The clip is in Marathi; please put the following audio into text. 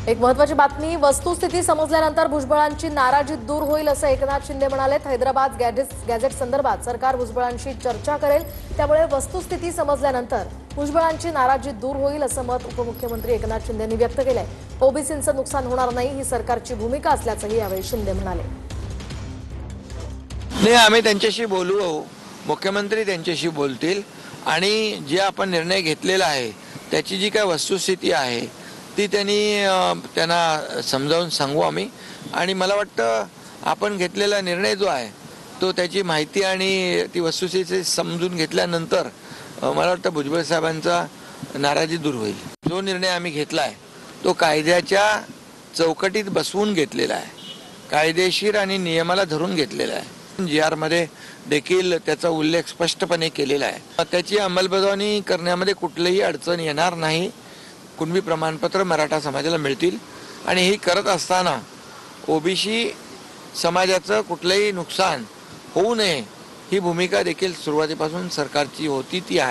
एक महत्त्वाची बातमी, वस्तुस्थिती समजल्यानंतर भुजबळांची नाराजी दूर होईल असं एकनाथ शिंदे म्हणाले। हैदराबाद गॅझेट संदर्भात सरकार भुजबळांशी चर्चा करेल, त्यामुळे वस्तुस्थिती समजल्यानंतर भुजबळांची नाराजी दूर होईल असं मत उपमुख्यमंत्री एकनाथ शिंदेंनी व्यक्त केलंय। ओबीसींचं नुकसान होणार नाही ही सरकारची भूमिका असल्याचंही यावेळी शिंदे म्हणाले। नाही, आम्ही त्यांच्याशी बोलू, मुख्यमंत्री त्यांच्याशी बोलतील आणि जे आपण निर्णय घेतलेला आहे त्याची जी काय वस्तुस्थिती आहे ती त्यांना समजावून सांगू आम्ही। आणि मला वाटतं आपण घेतलेला निर्णय जो आहे तो त्याची माहिती आणि ती वस्तुस्थिती समजून घेतल्यानंतर मला वाटतं भुजबळ साहेबांचा नाराजी दूर होईल। जो निर्णय आम्ही घेतला आहे तो कायद्याच्या चौकटीत बसवून घेतलेला आहे, कायदेशीर आणि नियमाला धरून घेतलेला आहे। GR मध्ये देखील त्याचा उल्लेख स्पष्टपणे केलेला आहे। त्याची अंमलबजावणी करण्यामध्ये कुठलीही अडचण येणार नाही। कुणबी प्रमाणपत्र मराठा समाजाला मिळतील आणि हे करत असताना ओबीसी समाजाचं कुठलंही नुकसान होऊ नये ही भूमिका देखील सुरुवातीपासून सरकारची होती, ती आहे।